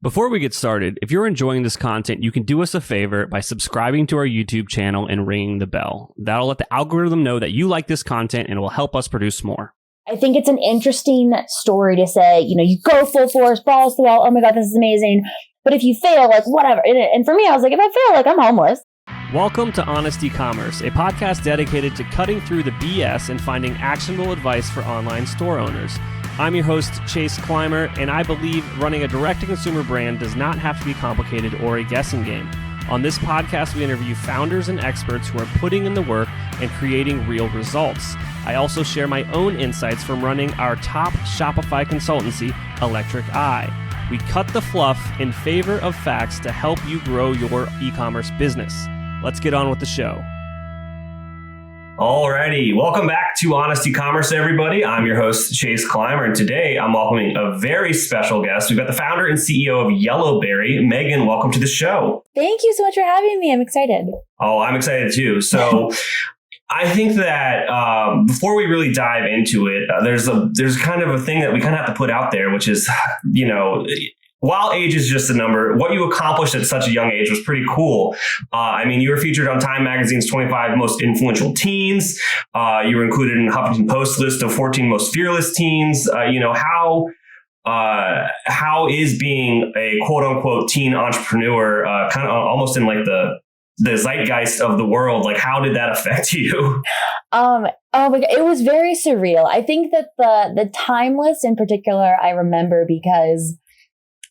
Before we get started, if you're enjoying this content, you can do us a favor by subscribing to our YouTube channel and ringing the bell. That'll let the algorithm know that you like this content and it will help us produce more. I think it's an interesting story to say, you go full force, balls to the wall. Oh my God, this is amazing. But if you fail, whatever. And for me, I was like, if I fail, I'm homeless. Welcome to Honest Ecommerce, a podcast dedicated to cutting through the BS and finding actionable advice for online store owners. I'm your host, Chase Clymer, and I believe running a direct-to-consumer brand does not have to be complicated or a guessing game. On this podcast, we interview founders and experts who are putting in the work and creating real results. I also share my own insights from running our top Shopify consultancy, Electric Eye. We cut the fluff in favor of facts to help you grow your e-commerce business. Let's get on with the show. Alrighty, welcome back to Honest Ecommerce, everybody. I'm your host, Chase Clymer, and today I'm welcoming a very special guest. We've got the founder and CEO of Yellowberry. Megan, welcome to the show. Thank you so much for having me. I'm excited. Oh, I'm excited too. So I think that before we really dive into it, there's kind of a thing that we kind of have to put out there, which is, while age is just a number, what you accomplished at such a young age was pretty cool. You were featured on Time Magazine's 25 most influential teens. You were included in Huffington Post list of 14 most fearless teens. How is being a quote unquote teen entrepreneur kind of almost in like the zeitgeist of the world? Like, how did that affect you? Oh my God, it was very surreal. I think that the time list in particular, I remember because,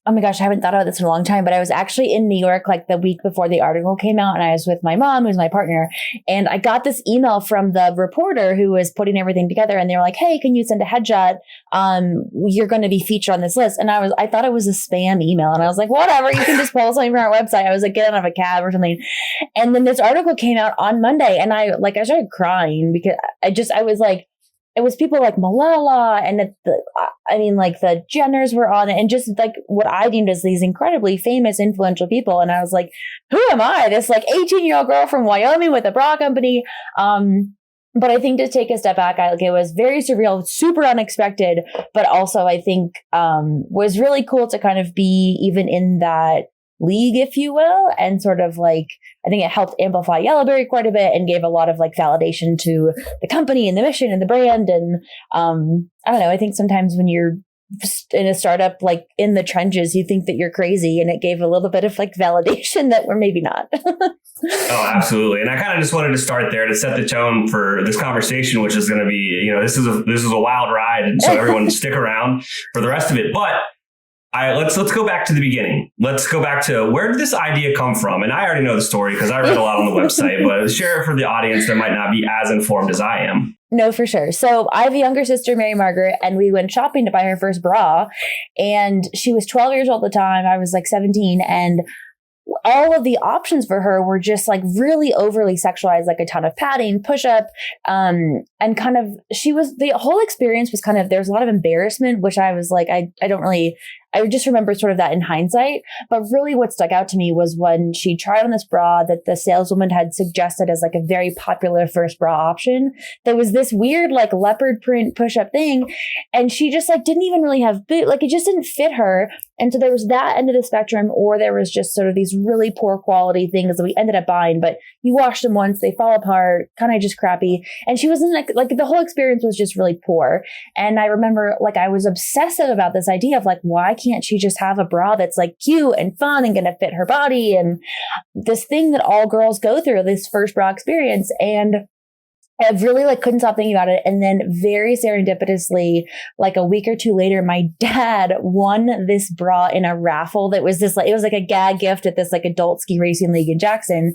oh my gosh, I haven't thought about this in a long time, but I was actually in New York like the week before the article came out, and I was with my mom, who's my partner, and I got this email from the reporter who was putting everything together, and they were like, hey, can you send a headshot? You're going to be featured on this list. And I thought it was a spam email, and I was like, whatever, you can just post something from our website. I was like, get out of a cab or something. And then this article came out on Monday, and I started crying because I was like, it was people like Malala and the Jenners were on it, and just like what I deemed as these incredibly famous, influential people. And I was like, who am I? This 18-year-old girl from Wyoming with a bra company. But I think to take a step back, it was very surreal, super unexpected, but also I think was really cool to kind of be even in that league, if you will, and sort of I think it helped amplify Yellowberry quite a bit and gave a lot of validation to the company and the mission and the brand. And I don't know, I think sometimes when you're in a startup, in the trenches, you think that you're crazy, and it gave a little bit of validation that we're maybe not. Oh, absolutely. And I kind of just wanted to start there to set the tone for this conversation, which is going to be, this is a wild ride. And so everyone stick around for the rest of it. But let's go back to the beginning. Let's go back to where did this idea come from? And I already know the story because I read a lot on the website, but share it for the audience that might not be as informed as I am. No, for sure. So I have a younger sister, Mary Margaret, and we went shopping to buy her first bra. And she was 12 years old at the time. I was 17. And all of the options for her were just really overly sexualized, a ton of padding, push-up, and kind of, the whole experience was kind of, there's a lot of embarrassment, which I was I just remember sort of that in hindsight. But really what stuck out to me was when she tried on this bra that the saleswoman had suggested as a very popular first bra option. There was this weird leopard print push-up thing, and she just didn't even really have boot, it just didn't fit her. And so there was that end of the spectrum, or there was just sort of these really poor quality things that we ended up buying, but you wash them once, they fall apart, kind of just crappy. And she wasn't the whole experience was just really poor. And I remember I was obsessive about this idea of why can't she just have a bra that's cute and fun and going to fit her body? And this thing that all girls go through, this first bra experience. And I really couldn't stop thinking about it. And then very serendipitously, a week or two later, my dad won this bra in a raffle that was it was a gag gift at this adult ski racing league in Jackson.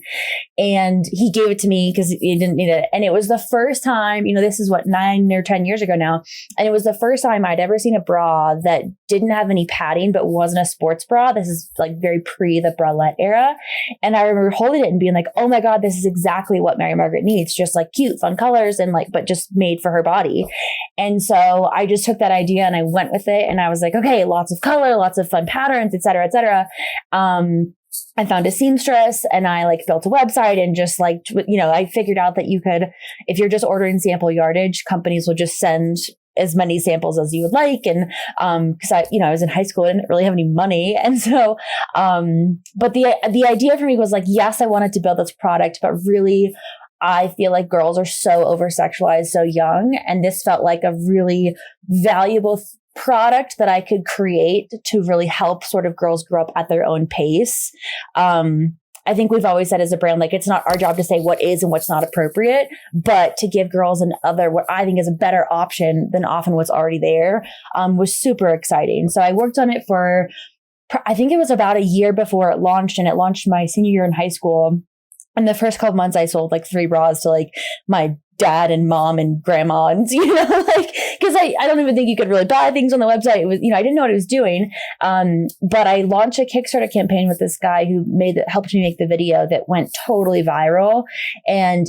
And he gave it to me because he didn't need it. And it was the first time, this is 9 or 10 years ago now. And it was the first time I'd ever seen a bra that didn't have any padding, but wasn't a sports bra. This is very pre the bralette era. And I remember holding it and being oh my God, this is exactly what Mary Margaret needs. Just cute, fun colors and but just made for her body. And so I just took that idea and I went with it, and I was okay, lots of color, lots of fun patterns, et cetera, et cetera. I found a seamstress and I built a website and just I figured out that you could, if you're just ordering sample yardage, companies will just send as many samples as you would like. And, cause I was in high school, I didn't really have any money. And so, but the idea for me was like, yes, I wanted to build this product, but really, I feel like girls are so over-sexualized so young. And this felt like a really valuable product that I could create to really help sort of girls grow up at their own pace. I think we've always said as a brand, like, it's not our job to say what is and what's not appropriate, but to give girls what I think is a better option than often what's already there, was super exciting. So I worked on it for, I think it was about a year before it launched, and it launched my senior year in high school. And the first couple months I sold like 3 bras to like my dad and mom and grandma, and like, because I don't even think you could really buy things on the website. It was, I didn't know what I was doing. But I launched a Kickstarter campaign with this guy who helped me make the video that went totally viral. And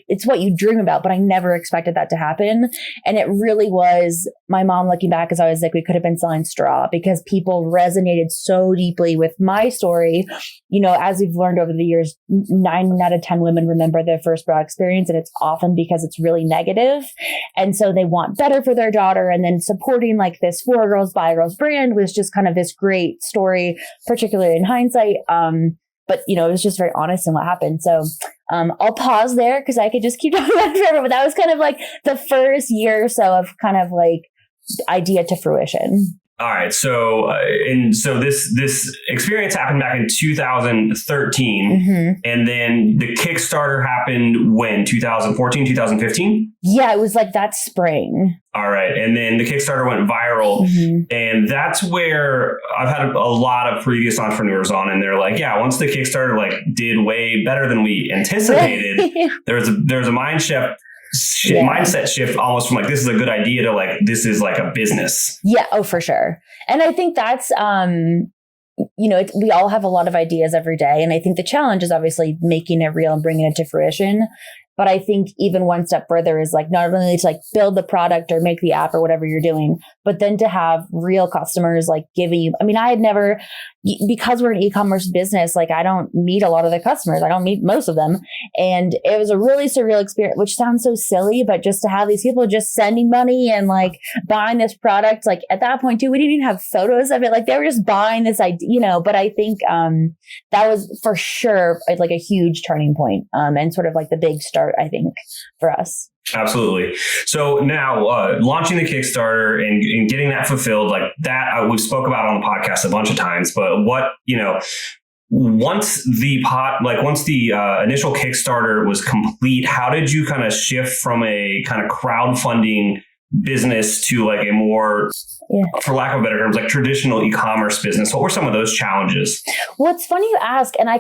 it's what you dream about, but I never expected that to happen. And it really was, my mom looking back is always like, we could have been selling straw, because people resonated so deeply with my story. As we've learned over the years, 9 out of 10 women remember their first bra experience, and it's often because it's really negative. And so they want better for their daughter. And then supporting like this For Girls by Girls brand was just kind of this great story, particularly in hindsight. But it was just very honest in what happened. So I'll pause there because I could just keep talking about it forever. But that was kind of like the first year or so of kind of like idea to fruition. All right. So, so this experience happened back in 2013. Mm-hmm. And then the Kickstarter happened when? 2014, 2015? Yeah, it was like that spring. All right. And then the Kickstarter went viral. Mm-hmm. And that's where I've had a lot of previous entrepreneurs on, and they're like, yeah, once the Kickstarter like did way better than we anticipated, there was a mindset shift almost from like, this is a good idea to like, this is like a business. Yeah. Oh, for sure. And I think that's, we all have a lot of ideas every day. And I think the challenge is obviously making it real and bringing it to fruition. But I think even one step further is like, not only to like build the product or make the app or whatever you're doing, but then to have real customers like giving you, I had never, because we're an e-commerce business, like I don't meet a lot of the customers. I don't meet most of them. And it was a really surreal experience, which sounds so silly, but just to have these people just sending money and like buying this product, like at that point too, we didn't even have photos of it. Like they were just buying this idea, but I think, that was for sure like a huge turning point, and sort of like the big start, I think, for us. Absolutely. So now launching the Kickstarter and getting that fulfilled, like that we spoke about on the podcast a bunch of times, but once the initial Kickstarter was complete, how did you kind of shift from a kind of crowdfunding business to like a more, for lack of better terms, like traditional e-commerce business? What were some of those challenges? Well, it's funny you ask. And I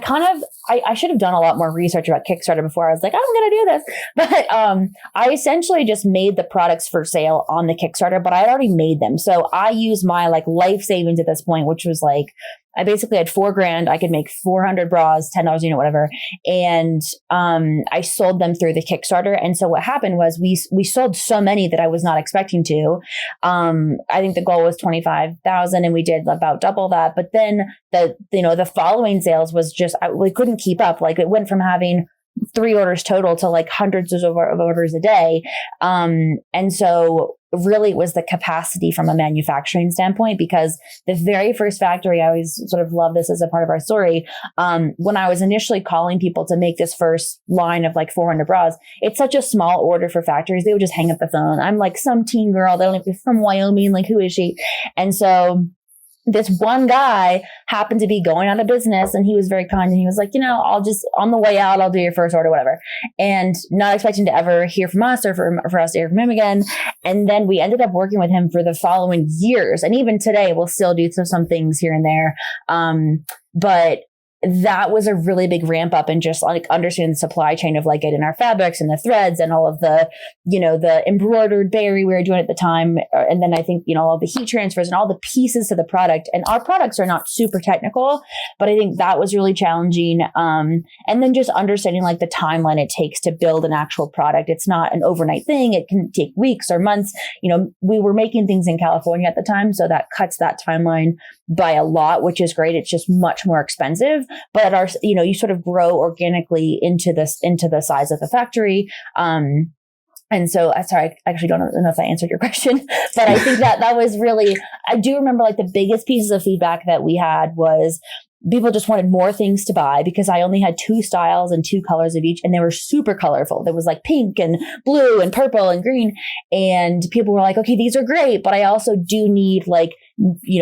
should have done a lot more research about Kickstarter before I was like, I'm going to do this. But I essentially just made the products for sale on the Kickstarter, but I had already made them. So I used my like life savings at this point, which was like, I basically had $4,000. I could make 400 bras, $10 a unit, whatever. And I sold them through the Kickstarter. And so what happened was we sold so many that I was not expecting to. I think the goal was 25,000 and we did about double that. But then the following sales was just, we couldn't keep up. Like it went from having 3 orders total to like hundreds of orders a day. And so really it was the capacity from a manufacturing standpoint, because the very first factory, I always sort of love this as a part of our story. When I was initially calling people to make this first line of like 400 bras, it's such a small order for factories. They would just hang up the phone. I'm like some teen girl. They're like from Wyoming. Like, who is she? And so this one guy happened to be going out of business, and he was very kind, and he was like, I'll just, on the way out, I'll do your first order, whatever. And not expecting to ever hear from us or for us to hear from him again. And then we ended up working with him for the following years. And even today we'll still do some things here and there. But that was a really big ramp up and just like understanding the supply chain of like getting our fabrics and the threads and all of the, the embroidered berry we were doing at the time. And then I think, all the heat transfers and all the pieces to the product. And our products are not super technical, but I think that was really challenging. And then just understanding like the timeline it takes to build an actual product. It's not an overnight thing. It can take weeks or months. We were making things in California at the time, so that cuts that timeline by a lot, which is great. It's just much more expensive. But you sort of grow organically into the size of the factory. And so, sorry, I actually don't know if I answered your question, but I think that was really, I do remember like the biggest pieces of feedback that we had was people just wanted more things to buy because I only had 2 styles and 2 colors of each, and they were super colorful. There was like pink and blue and purple and green. And people were like, okay, these are great, but I also do need like,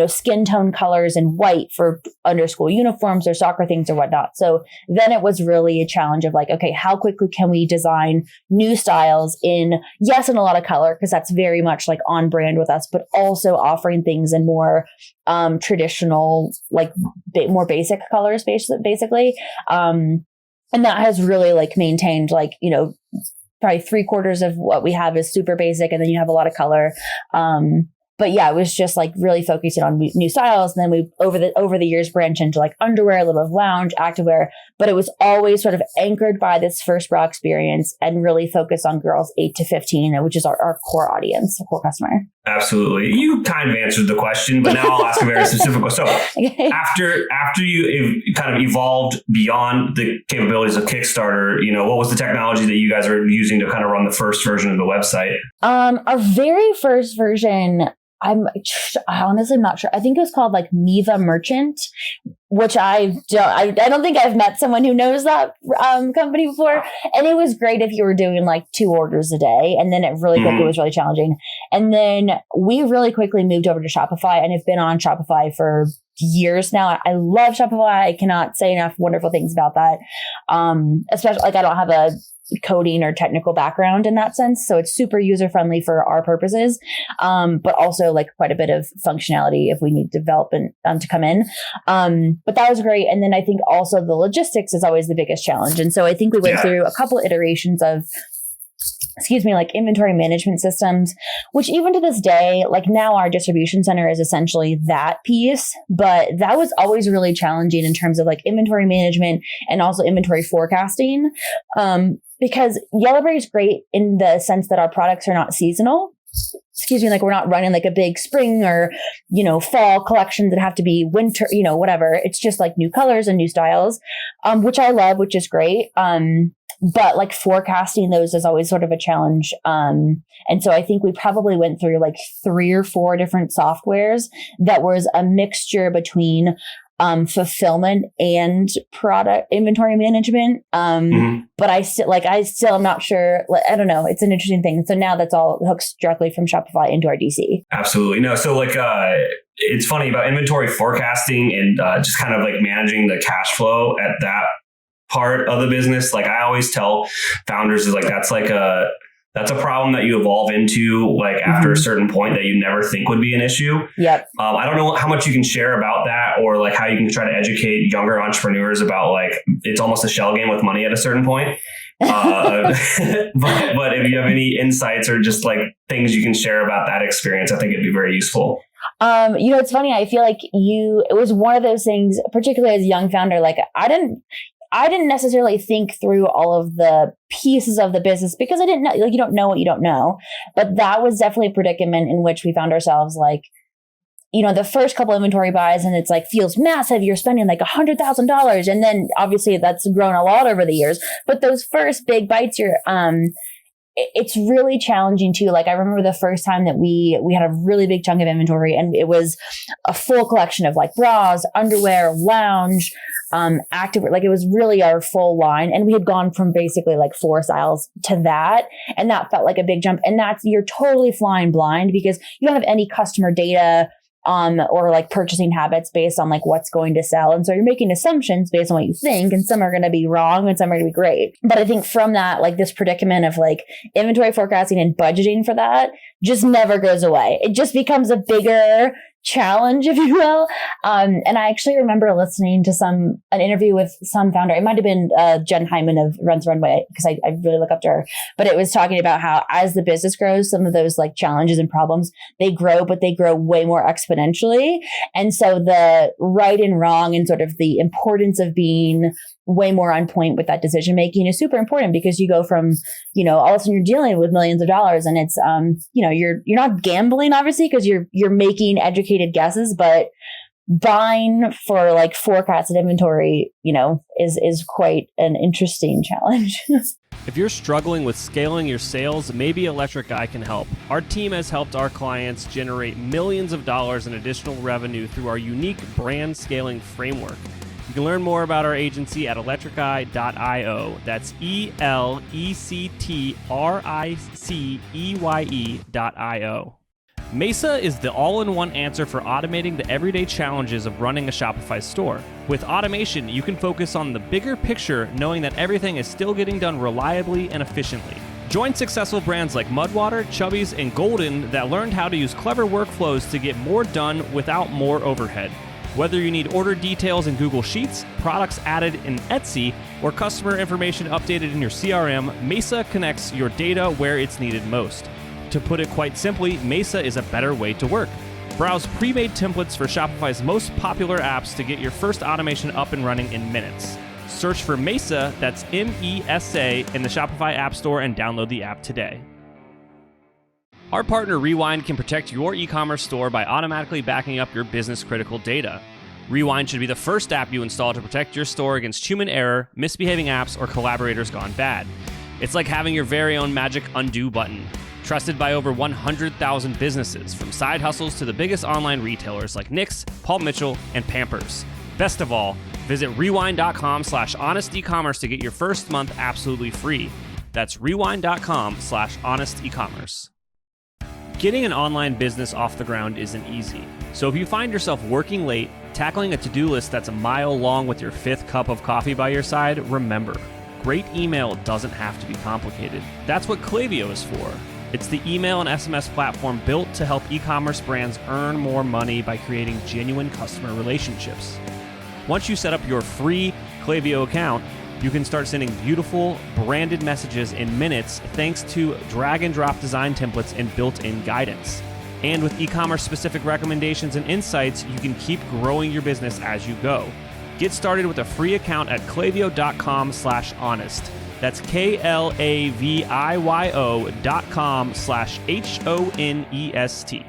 skin tone colors and white for under school uniforms or soccer things or whatnot. So then it was really a challenge of like, okay, how quickly can we design new styles in a lot of color, because that's very much like on brand with us, but also offering things in more traditional, like more basic colors, basically. And that has really like maintained like, probably 3/4 of what we have is super basic, and then you have a lot of color. But yeah, it was just like really focusing on new styles. And then we over the years branched into like underwear, a little of lounge, activewear, but it was always sort of anchored by this first bra experience and really focused on girls 8 to 15, which is our core audience, core customer. Absolutely. You kind of answered the question, but now I'll ask a very specific one. So okay. after you kind of evolved beyond the capabilities of Kickstarter, what was the technology that you guys are using to kind of run the first version of the website? Our very first version, I'm honestly not sure. I think it was called like Mesa Merchant, which I don't think I've met someone who knows that company before. And it was great if you were doing like 2 orders a day. And then it really quickly was really challenging. And then we really quickly moved over to Shopify and have been on Shopify for years now. I love Shopify. I cannot say enough wonderful things about that. Especially like I don't have a coding or technical background in that sense. So it's super user friendly for our purposes. But also like quite a bit of functionality if we need development to come in. But that was great. And then I think also the logistics is always the biggest challenge. And so I think we went through a couple iterations of like inventory management systems, which even to this day, like now our distribution center is essentially that piece, but that was always really challenging in terms of like inventory management and also inventory forecasting. Because Yellowberry is great in the sense that our products are not seasonal. Like we're not running like a big spring or, fall collections that have to be winter, whatever. It's just like new colors and new styles, which I love, which is great. But like forecasting those is always sort of a challenge. And so I think we probably went through like 3 or 4 different softwares that was a mixture between fulfillment and product inventory management. But I still am not sure. I don't know. It's an interesting thing. So now that's all hooks directly from Shopify into our DC. Absolutely. No. So like, it's funny about inventory forecasting and just kind of like managing the cash flow at that part of the business. Like I always tell founders is like, that's a problem that you evolve into like after a certain point that you never think would be an issue. Yep. I don't know how much you can share about that or like how you can try to educate younger entrepreneurs about like, it's almost a shell game with money at a certain point. But if you have any insights or just like things you can share about that experience, I think it'd be very useful. It's funny. I feel like it was one of those things, particularly as a young founder, like I didn't necessarily think through all of the pieces of the business because I didn't know, like, you don't know what you don't know. But that was definitely a predicament in which we found ourselves like, the first couple inventory buys and it's like feels massive. You're spending like $100,000. And then obviously that's grown a lot over the years. But those first big bites, it's really challenging too. Like I remember the first time that we had a really big chunk of inventory and it was a full collection of like bras, underwear, lounge, activewear. Like it was really our full line. And we had gone from basically like 4 styles to that. And that felt like a big jump. And you're totally flying blind because you don't have any customer data or like purchasing habits based on like what's going to sell. And so you're making assumptions based on what you think, and some are going to be wrong and some are going to be great. But I think from that, like this predicament of like inventory forecasting and budgeting for that just never goes away. It just becomes a bigger challenge, if you will. And I actually remember listening to an interview with some founder. It might have been Jen Hyman of Runs Runway, because I really look up to her. But it was talking about how as the business grows, some of those like challenges and problems, they grow, but they grow way more exponentially. And so the right and wrong and sort of the importance of being way more on point with that decision making is super important, because you go from, all of a sudden you're dealing with millions of dollars, and it's, you're not gambling obviously because you're making educated guesses, but buying for like forecasted inventory, is quite an interesting challenge. If you're struggling with scaling your sales, maybe Electric Eye can help. Our team has helped our clients generate millions of dollars in additional revenue through our unique brand scaling framework. You can learn more about our agency at electriceye.io. That's ELECTRICEYE.io. Mesa is the all-in-one answer for automating the everyday challenges of running a Shopify store. With automation, you can focus on the bigger picture, knowing that everything is still getting done reliably and efficiently. Join successful brands like Mudwater, Chubbies, and Golden that learned how to use clever workflows to get more done without more overhead. Whether you need order details in Google Sheets, products added in Etsy, or customer information updated in your CRM, Mesa connects your data where it's needed most. To put it quite simply, Mesa is a better way to work. Browse pre-made templates for Shopify's most popular apps to get your first automation up and running in minutes. Search for Mesa, that's MESA, in the Shopify App Store and download the app today. Our partner Rewind can protect your e-commerce store by automatically backing up your business-critical data. Rewind should be the first app you install to protect your store against human error, misbehaving apps, or collaborators gone bad. It's like having your very own magic undo button. Trusted by over 100,000 businesses, from side hustles to the biggest online retailers like Knix, Paul Mitchell, and Pampers. Best of all, visit rewind.com/honestecommerce to get your first month absolutely free. That's rewind.com/honestecommerce. Getting an online business off the ground isn't easy. So if you find yourself working late, tackling a to-do list that's a mile long with your fifth cup of coffee by your side, remember, great email doesn't have to be complicated. That's what Klaviyo is for. It's the email and SMS platform built to help e-commerce brands earn more money by creating genuine customer relationships. Once you set up your free Klaviyo account, you can start sending beautiful, branded messages in minutes thanks to drag-and-drop design templates and built-in guidance. And with e-commerce specific recommendations and insights, you can keep growing your business as you go. Get started with a free account at klaviyo.com/honest. That's KLAVIYO.com/HONEST.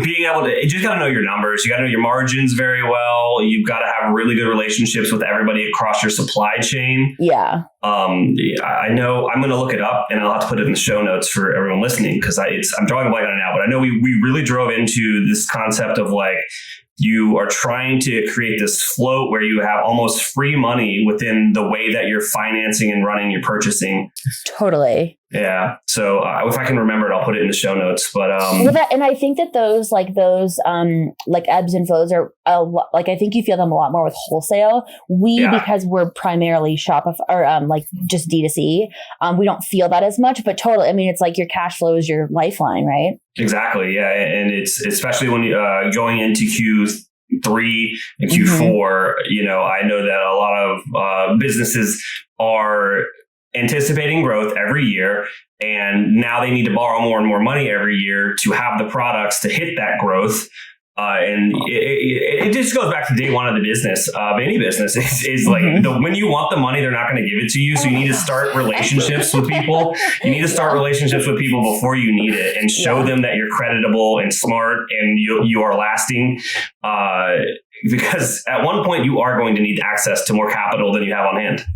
Being able to, you just got to know your numbers. You got to know your margins very well. You've got to have really good relationships with everybody across your supply chain. Yeah. I know I'm going to look it up and I'll have to put it in the show notes for everyone listening because I'm drawing a blank on it now, but I know we really drove into this concept of like, you are trying to create this float where you have almost free money within the way that you're financing and running your purchasing. Totally. Yeah. So if I can remember it, I'll put it in the show notes. But and I think that those ebbs and flows are I think you feel them a lot more with wholesale. Because we're primarily Shopify or just D2C, we don't feel that as much. But totally, I mean, it's like your cash flow is your lifeline, right? Exactly. Yeah, and it's especially when you going into Q3 and Q4. You know, I know that a lot of businesses are anticipating growth every year, and now they need to borrow more and more money every year to have the products to hit that growth. And it just goes back to day one of the business of any business is like when you want the money, they're not going to give it to you. So you need to start relationships with people. You need to start relationships with people before you need it and show them that you're creditable and smart and you are lasting. Because at one point you are going to need access to more capital than you have on hand.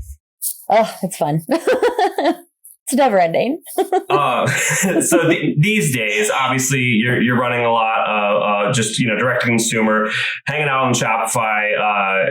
Oh, it's fun. It's never ending. So these days, obviously, you're running a lot of just direct to consumer, hanging out on Shopify,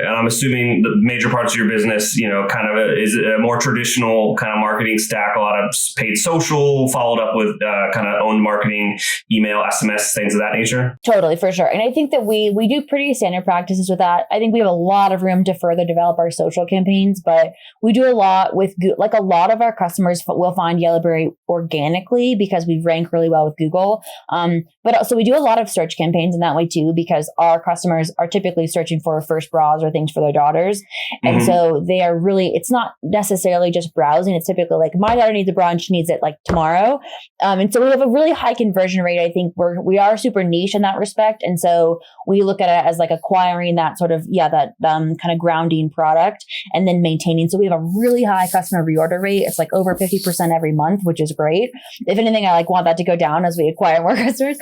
and I'm assuming the major parts of your business, kind of is a more traditional kind of marketing stack, a lot of paid social, followed up with kind of owned marketing, email, SMS, things of that nature. Totally, for sure. And I think that we do pretty standard practices with that. I think we have a lot of room to further develop our social campaigns, but we do a lot with a lot of our customers will find Yellowberry organically because we rank really well with Google. But also we do a lot of search campaigns in that way too, because our customers are typically searching for first bras or things for their daughters. And so they are really, it's not necessarily just browsing. It's typically like my daughter needs a bra and she needs it like tomorrow. And so we have a really high conversion rate. I think we are super niche in that respect. And so we look at it as like acquiring that sort of, kind of grounding product and then maintaining. So we have a really high customer reorder rate. It's like over 50% every month, which is great. If anything, I want that to go down as we acquire more customers.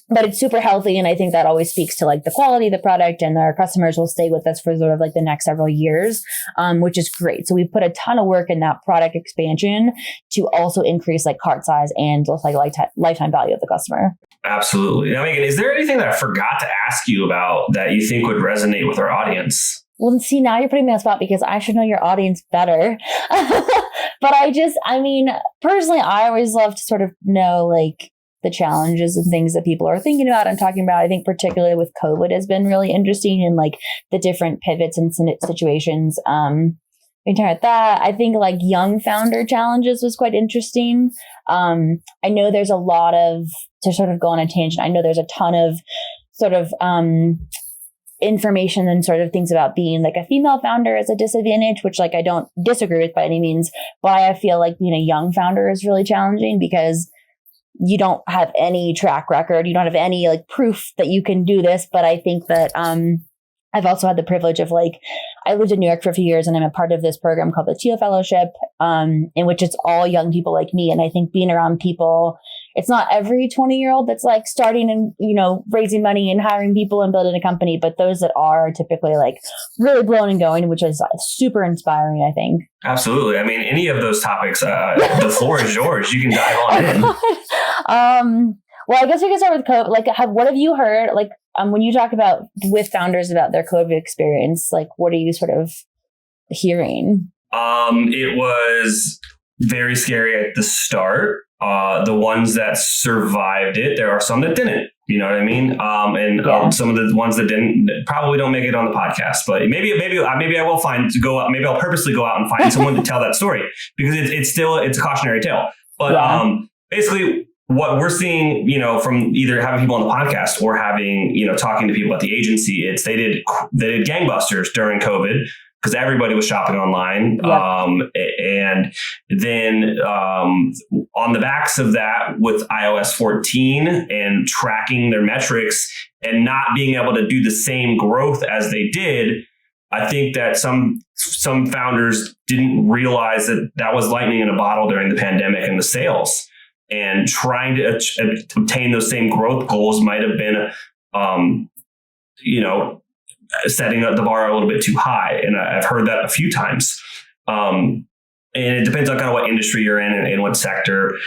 But it's super healthy. And I think that always speaks to like the quality of the product, and our customers will stay with us for sort of like the next several years, which is great. So we've put a ton of work in that product expansion to also increase like cart size and like lifetime value of the customer. Absolutely. Now, Megan, is there anything that I forgot to ask you about that you think would resonate with our audience? Well, see, now you're putting me on the spot because I should know your audience better. But personally, I always love to sort of know like the challenges and things that people are thinking about and talking about. I think particularly with COVID has been really interesting, and like the different pivots and situations. We can talk about that. I think like young founder challenges was quite interesting. I know there's a lot of, to sort of go on a tangent, I know there's a ton of sort of information and sort of things about being like a female founder as a disadvantage, which like I don't disagree with by any means, but I feel like being a young founder is really challenging because you don't have any track record. You don't have any like proof that you can do this. But I think that I've also had the privilege of like, I lived in New York for a few years, and I'm a part of this program called the Teal Fellowship, in which it's all young people like me. And I think being around people, it's not every 20-year-old that's like starting and, you know, raising money and hiring people and building a company, but those that are typically like really blowing and going, which is super inspiring, I think. Absolutely. I mean, any of those topics, the floor is yours. You can dive on in. Well, I guess we can start with COVID. Like, what have you heard? Like, when you talk about with founders about their COVID experience, like, what are you sort of hearing? It was very scary at the start. The ones that survived it, there are some that didn't. You know what I mean? Some of the ones that didn't probably don't make it on the podcast. But maybe I will maybe I'll purposely go out and find someone to tell that story, because it's a cautionary tale. But basically, what we're seeing, you know, from either having people on the podcast or having, you know, talking to people at the agency, they did gangbusters during COVID because everybody was shopping online. And then on the backs of that, with iOS 14 and tracking their metrics and not being able to do the same growth as they did, I think that some founders didn't realize that was lightning in a bottle during the pandemic and the sales. And trying to obtain those same growth goals might have been, setting up the bar a little bit too high. And I've heard that a few times. And it depends on kind of what industry you're in and what sector.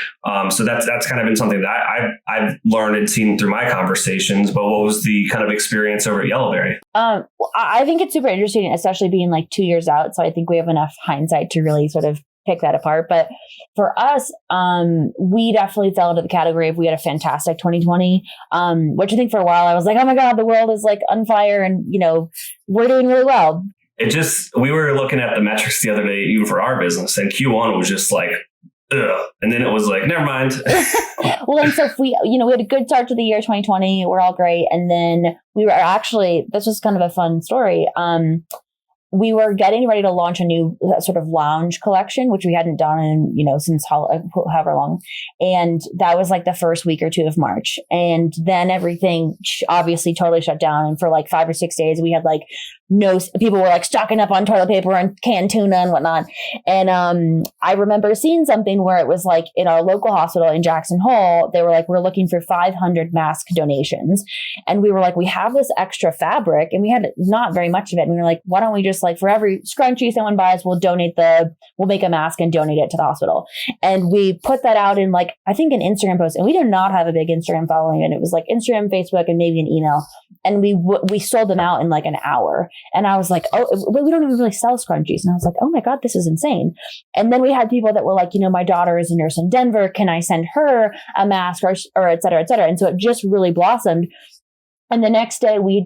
So that's kind of been something that I've learned and seen through my conversations. But what was the kind of experience over at Yellowberry? I think it's super interesting, especially being like 2 years out. So I think we have enough hindsight to really sort of pick that apart. But for us, we definitely fell into the category of we had a fantastic 2020, which I think for a while I was like, oh my God, the world is like on fire and, you know, we're doing really well. We were looking at the metrics the other day, even for our business, and Q1 was just like, ugh. And then it was like, never mind. Well, and so if we had a good start to the year 2020, we're all great. And then we were actually, this was kind of a fun story. We were getting ready to launch a new sort of lounge collection, which we hadn't done in, since however long. And that was like the first week or two of March. And then everything obviously totally shut down. And for like 5 or 6 days, we had like people were like stocking up on toilet paper and canned tuna and whatnot. And I remember seeing something where it was like in our local hospital in Jackson Hole, they were like, we're looking for 500 mask donations. And we were like, we have this extra fabric and we had not very much of it. And we were like, why don't we just like for every scrunchie someone buys, we'll make a mask and donate it to the hospital. And we put that out in like, I think an Instagram post, and we do not have a big Instagram following. And it was like Instagram, Facebook, and maybe an email. And we sold them out in like an hour. And I was like, oh, we don't even really sell scrunchies. And I was like, oh my God, this is insane. And then we had people that were like, my daughter is a nurse in Denver. Can I send her a mask or et cetera, et cetera. And so it just really blossomed. And the next day we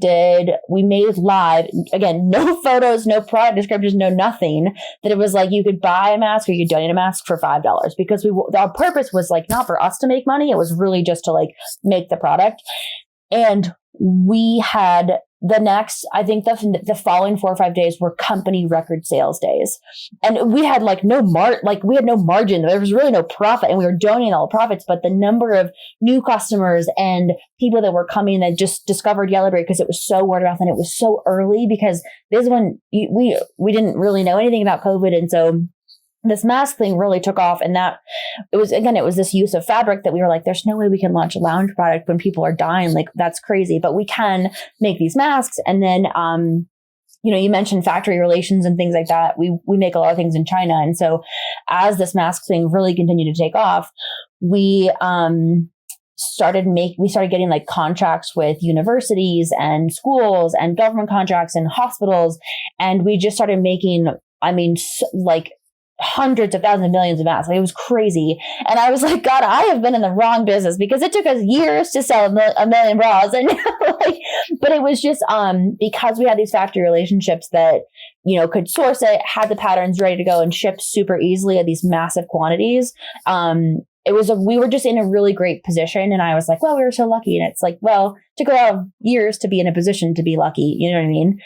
made live, again, no photos, no product descriptions, no nothing, that it was like you could buy a mask or you could donate a mask for $5 because our purpose was like not for us to make money. It was really just to like make the product. And we had the following 4 or 5 days were company record sales days. And we had like we had no margin. There was really no profit and we were donating all the profits, but the number of new customers and people that were coming that just discovered Yellowberry because it was so word of mouth and it was so early because this one, we didn't really know anything about COVID. And so this mask thing really took off. And that it was this use of fabric that we were like, there's no way we can launch a lounge product when people are dying. Like, that's crazy, but we can make these masks. And then, you mentioned factory relations and things like that. We make a lot of things in China. And so as this mask thing really continued to take off, we started getting like contracts with universities and schools and government contracts and hospitals. And we just started making, like hundreds of thousands of millions of masks. Like, it was crazy. And I was like, God, I have been in the wrong business, because it took us years to sell a million bras. And but it was just, because we had these factory relationships that, could source it, had the patterns ready to go and ship super easily at these massive quantities. We were just in a really great position. And I was like, well, we were so lucky. And it's like, well, took a lot of years to be in a position to be lucky. You know what I mean?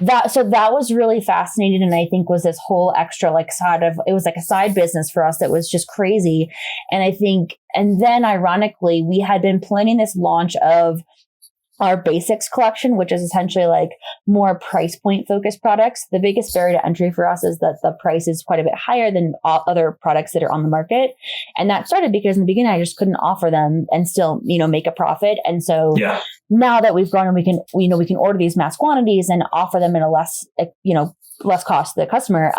That was really fascinating. And I think was this whole extra it was like a side business for us that was just crazy. And then ironically, we had been planning this launch of our basics collection, which is essentially like more price point focused products. The biggest barrier to entry for us is that the price is quite a bit higher than other products that are on the market. And that started because in the beginning, I just couldn't offer them and still, make a profit. And so now that we've grown and we can order these mass quantities and offer them in a less cost to the customer.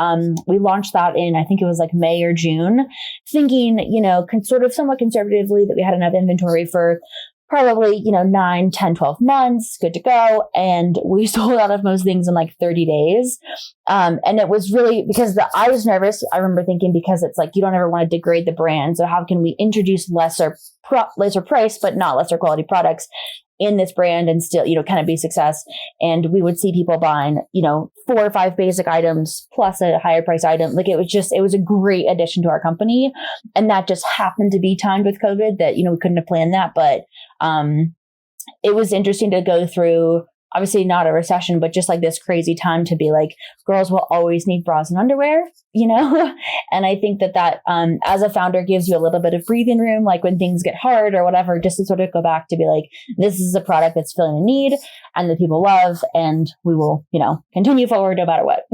We launched that in, I think it was like May or June, thinking, sort of somewhat conservatively that we had enough inventory for probably, 9, 10, 12 months, good to go. And we sold out of most things in like 30 days. And it was really because I was nervous. I remember thinking, because it's like, you don't ever want to degrade the brand. So how can we introduce lesser price, but not lesser quality products in this brand and still, kind of be success? And we would see people buying, 4 or 5 basic items plus a higher price item. Like, it was a great addition to our company. And that just happened to be timed with COVID that, we couldn't have planned that. But it was interesting to go through, obviously not a recession, but just like this crazy time to be like, girls will always need bras and underwear, And I think that as a founder gives you a little bit of breathing room, like when things get hard or whatever, just to sort of go back to be like, this is a product that's filling a need and that people love, and we will, continue forward no matter what.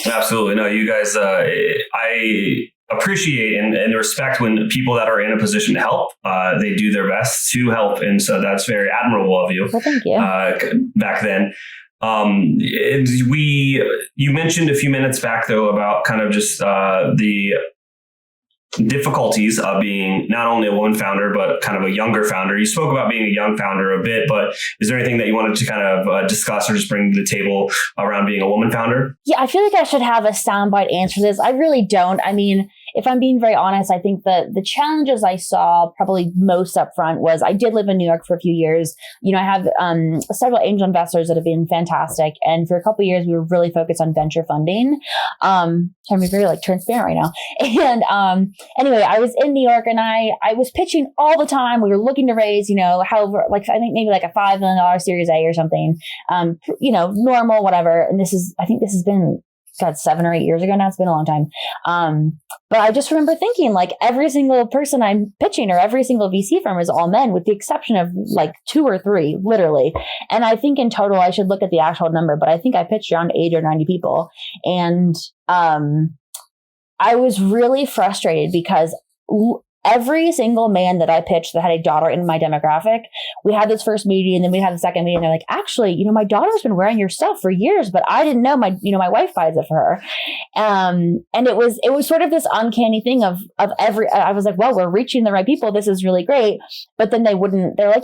Absolutely. No, you guys, I appreciate and respect when people that are in a position to help, they do their best to help. And so that's very admirable of you. Well, thank you. Back then. You mentioned a few minutes back, though, about kind of just the difficulties of being not only a woman founder, but kind of a younger founder. You spoke about being a young founder a bit, but is there anything that you wanted to kind of discuss or just bring to the table around being a woman founder? Yeah, I feel like I should have a soundbite answer to this. I really don't. I mean, if I'm being very honest, I think the challenges I saw probably most upfront was I did live in New York for a few years. I have several angel investors that have been fantastic. And for a couple of years, we were really focused on venture funding. Trying to be very transparent right now. And anyway, I was in New York and I was pitching all the time. We were looking to raise, however, I think maybe like a $5 million Series A or something, normal, whatever. And I think this has been 7 or 8 years ago now. It's been a long time. But I just remember thinking like every single person I'm pitching or every single VC firm is all men with the exception of like 2 or 3, literally. And I think in total, I should look at the actual number, but I think I pitched around 80 or 90 people. And I was really frustrated because every single man that I pitched that had a daughter in my demographic, we had this first meeting and then we had the second meeting. They're like, actually, my daughter's been wearing your stuff for years, but I didn't know my wife buys it for her. And it was sort of this uncanny thing I was like, well, we're reaching the right people. This is really great. But then they're like,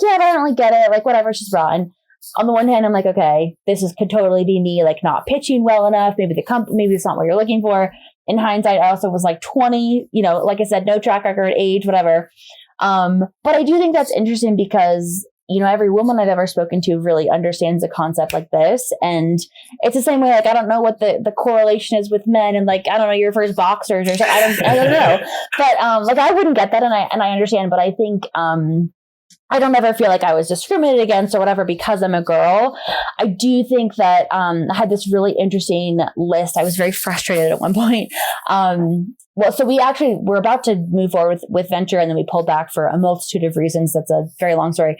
yeah, but I don't really get it. Like, whatever, she's brought. And on the one hand, I'm like, okay, could totally be me, like not pitching well enough. Maybe maybe it's not what you're looking for. In hindsight, I also was like 20, like I said, no track record, age, whatever. But I do think that's interesting because, every woman I've ever spoken to really understands a concept like this. And it's the same way, like, I don't know what the correlation is with men and like, I don't know, your first boxers or something. I don't know. But I wouldn't get that. And I understand, but I think, I don't ever feel like I was discriminated against or whatever because I'm a girl. I do think that I had this really interesting list. I was very frustrated at one point. So we're about to move forward with venture and then we pulled back for a multitude of reasons. That's a very long story,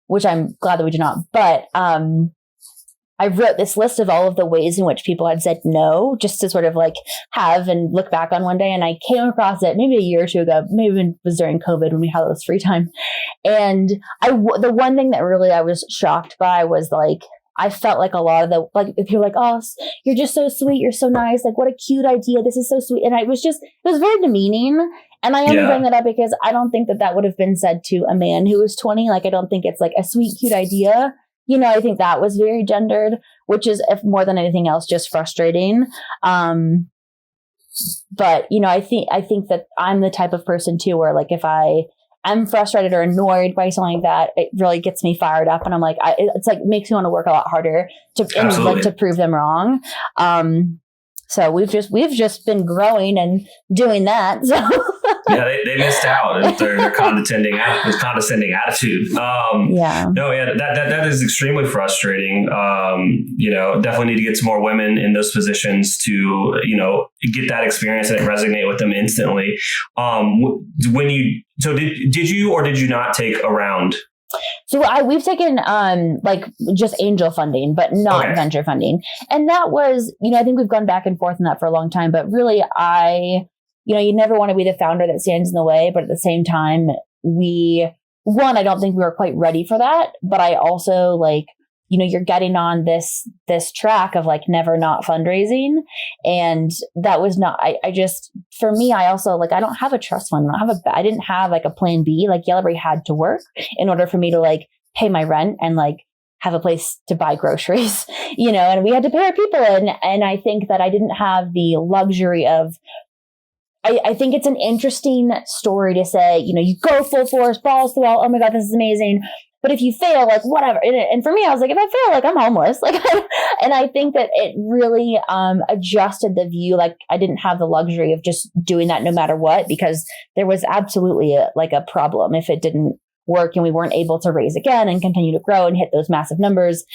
which I'm glad that we did not. But I I wrote this list of all of the ways in which people had said no, just to sort of like have and look back on one day. And I came across it maybe a year or two ago, maybe it was during COVID when we had all this free time. And the one thing that really I was shocked by was like, I felt like a lot of the, like, if you're like, oh, you're just so sweet, you're so nice, like, what a cute idea, this is so sweet. And it was very demeaning. And I only bring that up because I don't think that would have been said to a man who was 20. Like, I don't think it's like a sweet, cute idea. You know, I think that was very gendered, which is, if more than anything else, just frustrating. But, you know, I think that I'm the type of person too, where like, if I'm frustrated or annoyed by something like that, it really gets me fired up. And I'm like, it's like makes me want to work a lot harder to prove them wrong. So we've just been growing and doing that. So yeah, they missed out with their condescending attitude. That is extremely frustrating. You know, definitely need to get some more women in those positions to, you know, get that experience and resonate with them instantly. Did you or did you not take a round? So we've taken like just angel funding, but not venture funding. And that was, you know, I think we've gone back and forth on that for a long time, but really you know, you never want to be the founder that stands in the way, but at the same time, I don't think we were quite ready for that. But I also like, you know, you're getting on this track of like never not fundraising. And that was not, for me, I also like, I don't have a trust fund. I didn't have like a plan B. Like Yellowberry had to work in order for me to like pay my rent and like have a place to buy groceries, you know, and we had to pay our people in. And I think that I didn't have the luxury of, I think it's an interesting story to say, you know, you go full force, balls to the wall. Oh my God, this is amazing. But if you fail, like whatever. And for me, I was like, if I fail, like I'm homeless. Like, and I think that it really adjusted the view. Like I didn't have the luxury of just doing that no matter what, because there was absolutely a problem if it didn't work and we weren't able to raise again and continue to grow and hit those massive numbers.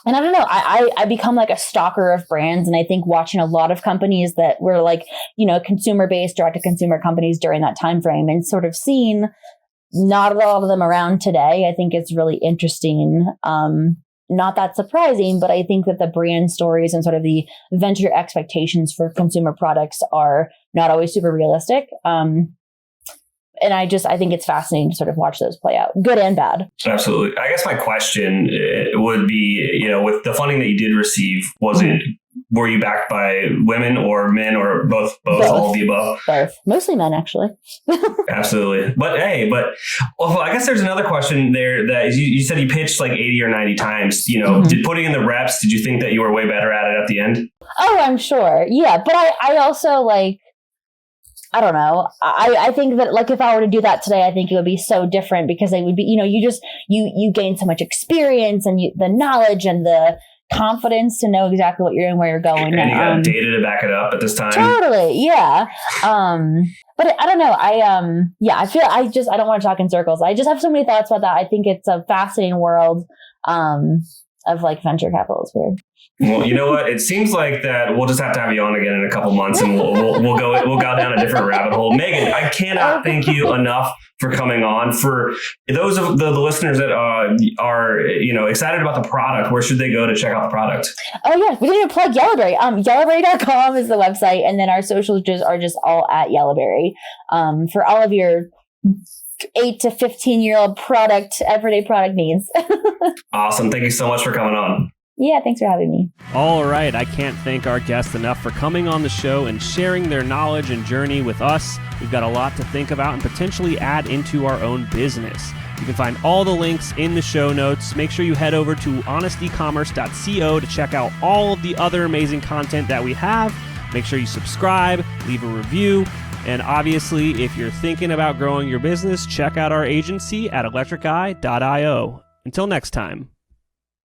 And I don't know, I become like a stalker of brands. And I think watching a lot of companies that were like, you know, consumer-based, direct-to-consumer companies during that time frame and sort of seeing not a lot of them around today, I think it's really interesting. Not that surprising, but I think that the brand stories and sort of the venture expectations for consumer products are not always super realistic. And I think it's fascinating to sort of watch those play out, good and bad. Absolutely. I guess my question would be, you know, with the funding that you did receive, were you backed by women or men or both, all of the above? Both. Mostly men, actually. Absolutely. But I guess there's another question there that you said you pitched like 80 or 90 times, you know, putting in the reps, did you think that you were way better at it at the end? Oh, I'm sure. Yeah. But I also like, I don't know. I think that like if I were to do that today, I think it would be so different because it would be, you know, you gain so much experience and the knowledge and the confidence to know exactly what you're doing, where you're going. And you got data to back it up at this time. Totally. Yeah. But I don't know. I feel I don't want to talk in circles. I just have so many thoughts about that. I think it's a fascinating world of like venture capital. It's weird. Well, you know what? It seems like that we'll just have to have you on again in a couple months, and we'll go down a different rabbit hole. Megan, I cannot thank you enough for coming on. For those of the listeners that are you know excited about the product, where should they go to check out the product? Oh yeah, we didn't even plug Yellowberry. Yellowberry.com is the website, and then our socials are just all at Yellowberry. For all of your 8 to 15-year-old everyday product needs. Awesome. Thank you so much for coming on. Yeah, thanks for having me. All right. I can't thank our guests enough for coming on the show and sharing their knowledge and journey with us. We've got a lot to think about and potentially add into our own business. You can find all the links in the show notes. Make sure you head over to honestecommerce.co to check out all of the other amazing content that we have. Make sure you subscribe, leave a review, and obviously, if you're thinking about growing your business, check out our agency at electriceye.io. Until next time.